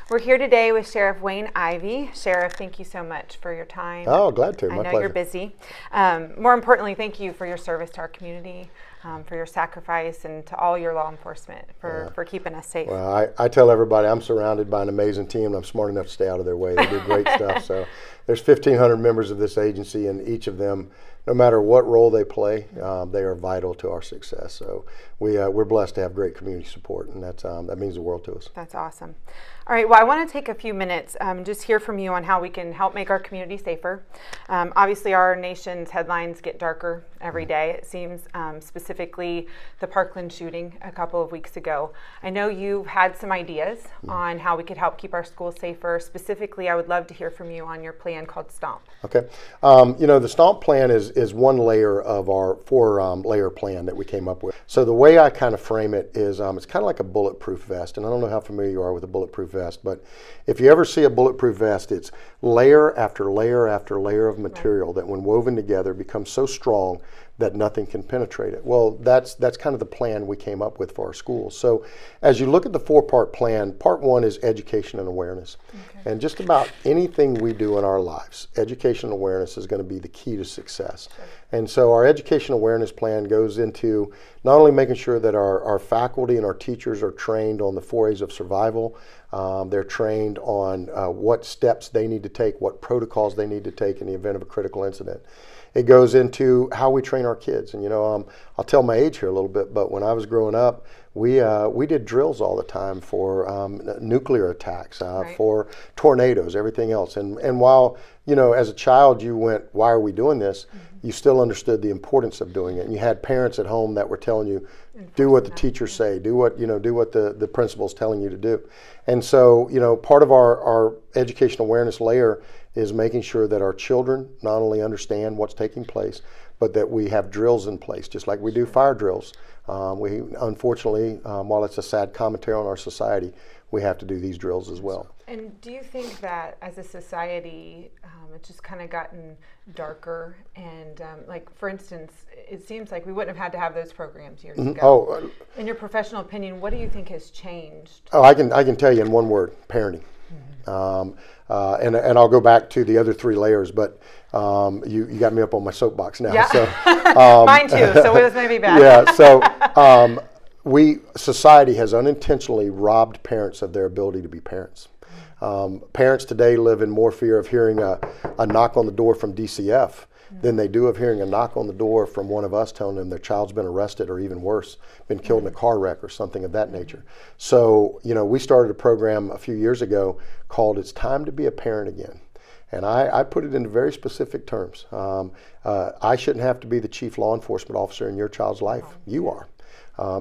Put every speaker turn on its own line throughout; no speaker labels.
We're here today with Sheriff Wayne Ivey. Sheriff, thank you so much for your time.
Oh, glad to.
My
My
know
pleasure.
you're busy. More importantly, thank you for your service to our community, for your sacrifice, and to all your law enforcement for keeping us safe.
Well, I tell everybody I'm surrounded by an amazing team, and I'm smart enough to stay out of their way. They do great stuff. So there's 1,500 members of this agency, and each of them, no matter what role they play, they are vital to our success. So we're blessed to have great community support, and that means the world to us.
That's awesome. All right, well, I want to take a few minutes, just hear from you on how we can help make our community safer. Obviously, our nation's headlines get darker every day, it seems, specifically the Parkland shooting a couple of weeks ago. I know you've had some ideas on how we could help keep our schools safer. Specifically, I would love to hear from you on your plan called STOMP.
Okay. The STOMP plan is one layer of our four-layer plan that we came up with. So the way I kind of frame it is it's kind of like a bulletproof vest. And I don't know how familiar you are with a bulletproof vest, but if you ever see a bulletproof vest, it's layer after layer after layer of material that when woven together becomes so strong that nothing can penetrate it. Well, that's kind of the plan we came up with for our schools. So as you look at the four-part plan, part one is education and awareness. Okay. And just about anything we do in our lives, education and awareness is going to be the key to success. Sure. And so our education awareness plan goes into not only making sure that our faculty and our teachers are trained on the 4 A's of survival, they're trained on what steps they need to take, what protocols they need to take in the event of a critical incident. It goes into how we train our kids. And I'll tell my age here a little bit, but when I was growing up, we did drills all the time for nuclear attacks, for tornadoes, everything else. And while, as a child you went, why are we doing this? You still understood the importance of doing it. And you had parents at home that were telling you, do what the teachers say, do what the principal's telling you to do. And so, part of our education awareness layer is making sure that our children not only understand what's taking place, but that we have drills in place, just like we do fire drills. We unfortunately, while it's a sad commentary on our society, we have to do these drills as well.
And do you think that as a society, it's just kind of gotten darker? And like, for instance, it seems like we wouldn't have had to have those programs years ago.
Oh,
in your professional opinion, what do you think has changed?
Oh, I can tell you in one word: parenting. And I'll go back to the other 3 layers, but you got me up on my soapbox now.
Yeah.
So,
mine too. So this may be bad.
Yeah. So society has unintentionally robbed parents of their ability to be parents. Parents today live in more fear of hearing a knock on the door from DCF than they do of hearing a knock on the door from one of us telling them their child's been arrested, or even worse, been killed in a car wreck or something of that nature. So, we started a program a few years ago called It's Time to Be a Parent Again. And I put it into very specific terms. I shouldn't have to be the chief law enforcement officer in your child's life. You are.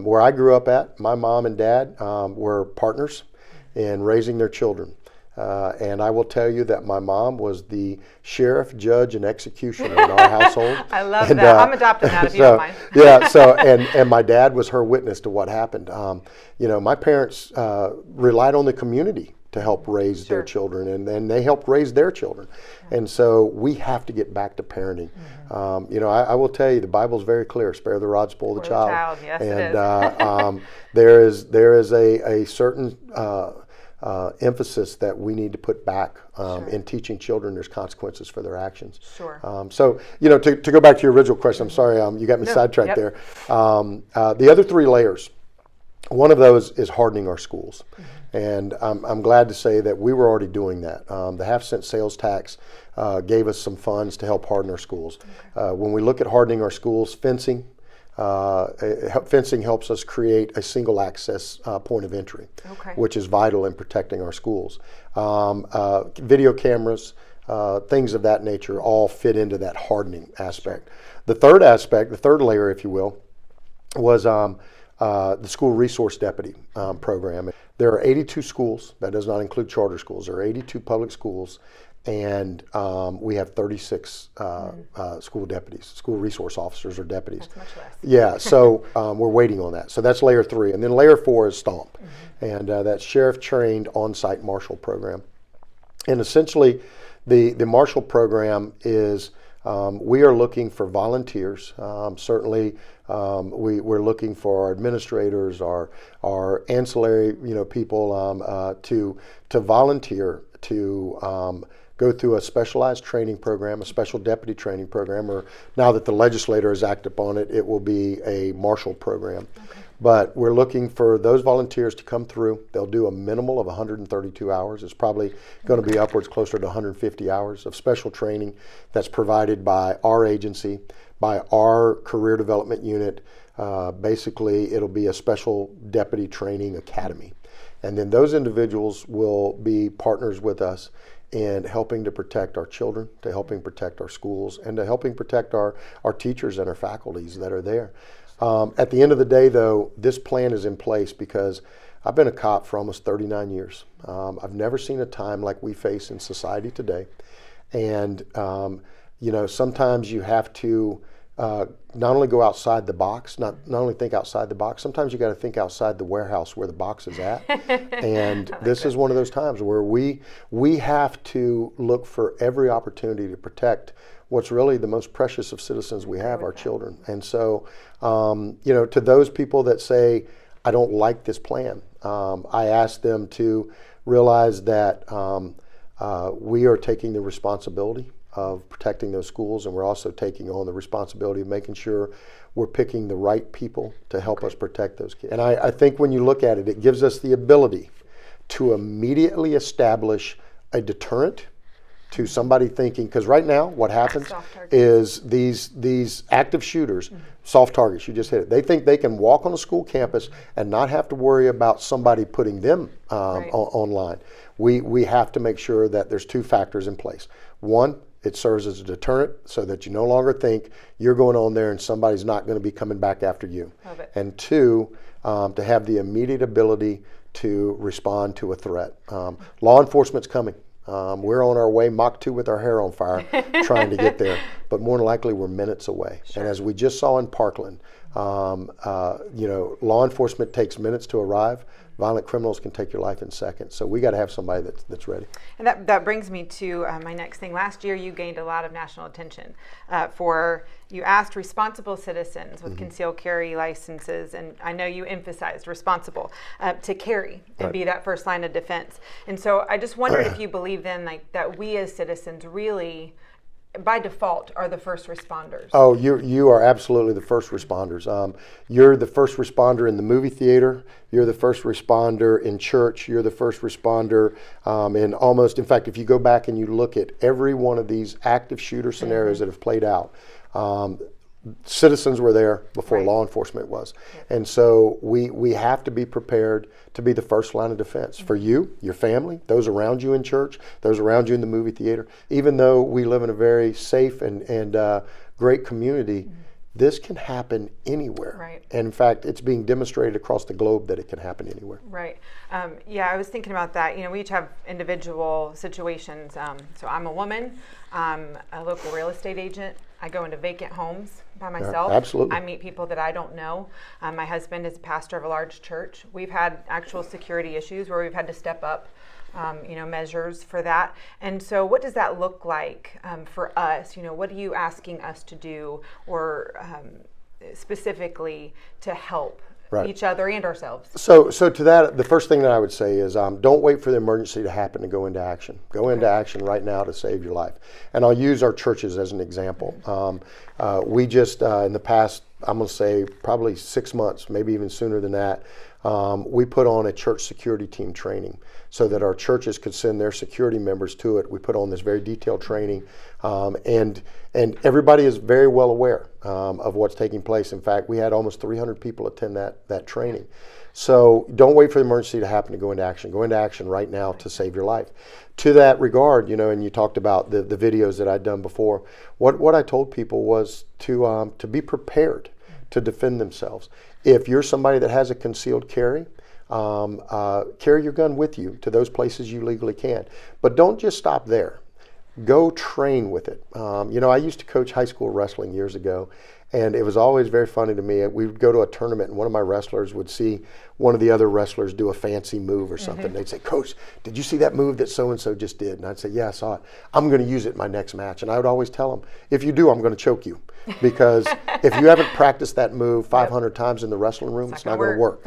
Where I grew up at, my mom and dad were partners in raising their children. And I will tell you that my mom was the sheriff, judge, and executioner in our household.
I love that. I'm adopting that if you don't mind.
Yeah. So, and my dad was her witness to what happened. My parents relied on the community to help raise their children, and they helped raise their children. And so we have to get back to parenting. I will tell you, the Bible's very clear: spare the rod, spoil the child.
Yes,
and
it is.
there is a certain emphasis that we need to put back in teaching children there's consequences for their actions.
Sure.
So, to go back to your original question, I'm sorry, you got me sidetracked there. The other 3 layers, one of those is hardening our schools. And I'm glad to say that we were already doing that. The half-cent sales tax gave us some funds to help harden our schools. When we look at hardening our schools, fencing helps us create a single access point of entry, which is vital in protecting our schools. Video cameras, things of that nature all fit into that hardening aspect. The third aspect, the third layer, if you will, was the school resource deputy program. There are 82 schools. That does not include charter schools. There are 82 public schools, and we have 36 school deputies, school resource officers or deputies.
That's much less.
Yeah, so we're waiting on that. So that's layer 3. And then layer 4 is STOMP, and that's Sheriff Trained On-Site Marshal Program. And essentially, the Marshal Program is We are looking for volunteers. Certainly, we're looking for our administrators, our ancillary, people to volunteer to go through a specialized training program, a special deputy training program, or now that the legislator has acted upon it, it will be a marshal program. Okay. But we're looking for those volunteers to come through. They'll do a minimal of 132 hours. It's probably going to be upwards closer to 150 hours of special training that's provided by our agency, by our career development unit. Basically, it'll be a special deputy training academy. And then those individuals will be partners with us in helping to protect our children, to helping protect our schools, and to helping protect our teachers and our faculties that are there. At the end of the day, though, this plan is in place because I've been a cop for almost 39 years. I've never seen a time like we face in society today. And, sometimes you have to not only go outside the box, not only think outside the box, sometimes you got to think outside the warehouse where the box is at. And this is one of those times where we have to look for every opportunity to protect what's really the most precious of citizens we have, our children. And so, to those people that say, I don't like this plan, I ask them to realize that we are taking the responsibility of protecting those schools, and we're also taking on the responsibility of making sure we're picking the right people to help us protect those kids. And I think when you look at it, it gives us the ability to immediately establish a deterrent to somebody thinking, because right now what happens is these active shooters, soft targets, you just hit it, they think they can walk on a school campus and not have to worry about somebody putting them online. We have to make sure that there's two factors in place. One, it serves as a deterrent so that you no longer think you're going on there and somebody's not going to be coming back after you. And two, to have the immediate ability to respond to a threat. Law enforcement's coming. We're on our way, Mach 2 with our hair on fire, trying to get there. But more than likely, we're minutes away. Sure. And as we just saw in Parkland, law enforcement takes minutes to arrive. Violent criminals can take your life in seconds. So we got to have somebody that's ready.
And that brings me to my next thing. Last year, you gained a lot of national attention you asked responsible citizens with concealed carry licenses, and I know you emphasized responsible, to carry and be that first line of defense. And so I just wondered if you believe then that we as citizens really, by default, are the first responders. Oh,
you are absolutely the first responders. You're the first responder in the movie theater. You're the first responder in church. You're the first responder in fact, if you go back and you look at every one of these active shooter scenarios that have played out, citizens were there before law enforcement was. And so we have to be prepared to be the first line of defense for you, your family, those around you in church, those around you in the movie theater. Even though we live in a very safe and great community, this can happen anywhere. And in fact, it's being demonstrated across the globe that it can happen anywhere.
Yeah, I was thinking about that. We each have individual situations. So I'm a woman, I'm a local real estate agent. I go into vacant homes by myself.
Absolutely.
I meet people that I don't know. My husband is a pastor of a large church. We've had actual security issues where we've had to step up measures for that. And so what does that look like for us? What are you asking us to do, or specifically to help each other and ourselves? So
to that, the first thing that I would say is don't wait for the emergency to happen to go into action. Go into action right now to save your life. And I'll use our churches as an example. We just, in the past, I'm going to say probably 6 months, maybe even sooner than that, we put on a church security team training so that our churches could send their security members to it. We put on this very detailed training, and everybody is very well aware of what's taking place. In fact, we had almost 300 people attend that training. So don't wait for the emergency to happen to go into action. Go into action right now to save your life. To that regard, and you talked about the videos that I'd done before, what I told people was to be prepared to defend themselves. If you're somebody that has a concealed carry, carry your gun with you to those places you legally can. But don't just stop there. Go train with it. I used to coach high school wrestling years ago, And it was always very funny to me. We would go to a tournament, and one of my wrestlers would see one of the other wrestlers do a fancy move or something. They'd say, "Coach, did you see that move that so-and-so just did?" And I'd say, "Yeah, I saw it. I'm going to use it in my next match." And I would always tell them, "If you do, I'm going to choke you. Because if you haven't practiced that move 500 times in the wrestling room, it's not going to work."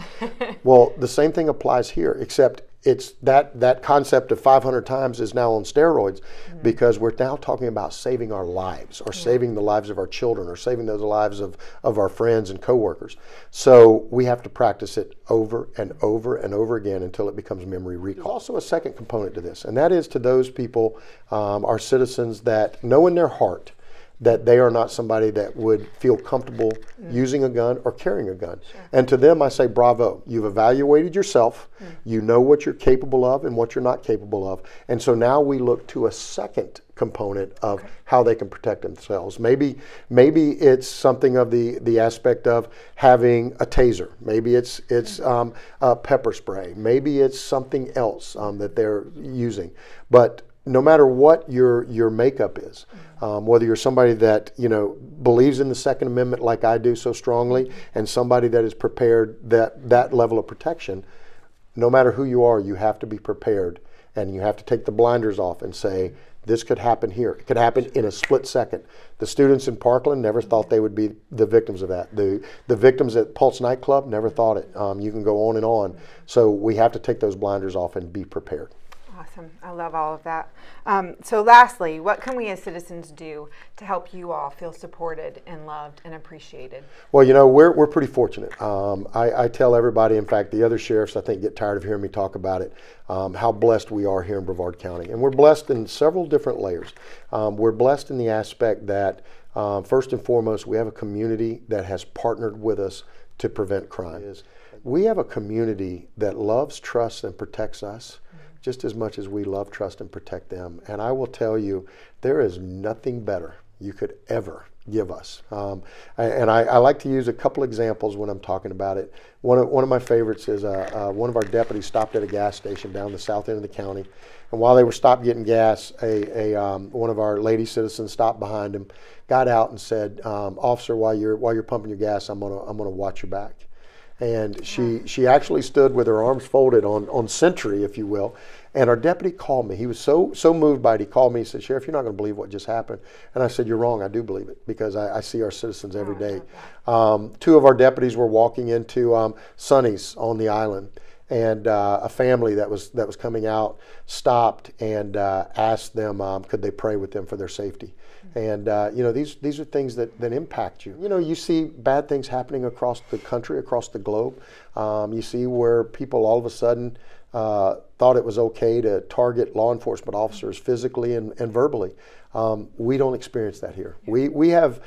Well, the same thing applies here, except it's that concept of 500 times is now on steroids, because we're now talking about saving our lives, or saving the lives of our children, or saving those lives of our friends and coworkers. So we have to practice it over and over and over again until it becomes memory recall. There's also a second component to this, and that is to those people, our citizens, that know in their heart that they are not somebody that would feel comfortable using a gun or carrying a gun. Sure. And to them, I say, bravo. You've evaluated yourself. You know what you're capable of and what you're not capable of. And so now we look to a second component of how they can protect themselves. Maybe it's something of the aspect of having a taser. Maybe it's a pepper spray. Maybe it's something else that they're using. But no matter what your makeup is, whether you're somebody that believes in the Second Amendment like I do so strongly, and somebody that is prepared that level of protection, no matter who you are, you have to be prepared, and you have to take the blinders off and say, this could happen here. It could happen in a split second. The students in Parkland never thought they would be the victims of that. The victims at Pulse nightclub never thought it. You can go on and on. So we have to take those blinders off and be prepared.
Awesome. I love all of that. So lastly, what can we as citizens do to help you all feel supported and loved and appreciated?
Well, we're pretty fortunate. I tell everybody, in fact, the other sheriffs, I think, get tired of hearing me talk about it, how blessed we are here in Brevard County. And we're blessed in several different layers. We're blessed in the aspect that, first and foremost, we have a community that has partnered with us to prevent crime. We have a community that loves, trusts, and protects us just as much as we love, trust, and protect them. And I will tell you, there is nothing better you could ever give us. And I like to use a couple examples when I'm talking about it. One of my favorites is one of our deputies stopped at a gas station down the south end of the county. And while they were stopped getting gas, one of our lady citizens stopped behind him, got out and said, "Officer, while you're pumping your gas, I'm gonna watch your back." And she actually stood with her arms folded on sentry, if you will. And our deputy called me. He was so moved by it. He called me. He said, "Sheriff, you're not going to believe what just happened." And I said, "You're wrong. I do believe it, because I see our citizens every day." Two of our deputies were walking into Sonny's on the island, and a family that was coming out stopped and asked them could they pray with them for their safety. And these are things that impact you. You see bad things happening across the country, across the globe. You see where people all of a sudden thought it was okay to target law enforcement officers physically and verbally. We don't experience that here. We have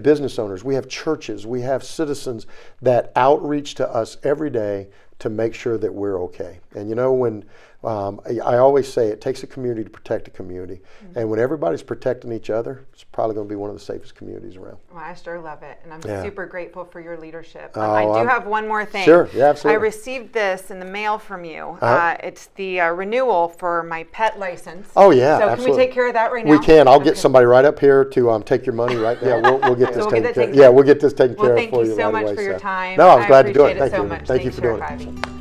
business owners, we have churches, we have citizens that outreach to us every day to make sure that we're okay. And when I always say it takes a community to protect a community. And when everybody's protecting each other, it's probably going to be one of the safest communities around.
Well, I sure love it. And I'm super grateful for your leadership. I do have one more thing.
Sure, yeah, absolutely.
I received this in the mail from you. It's the renewal for my pet license.
Oh, yeah,
so
absolutely.
Can we take care of that right now?
We can. I'll get somebody right up here to take your money right now. Yeah, we'll get this taken care of. Yeah, we'll get this taken care of for you.
Thank you so much for your time.
No, I was glad to do it.
Thank you.
Thank you for doing it.
Ivey.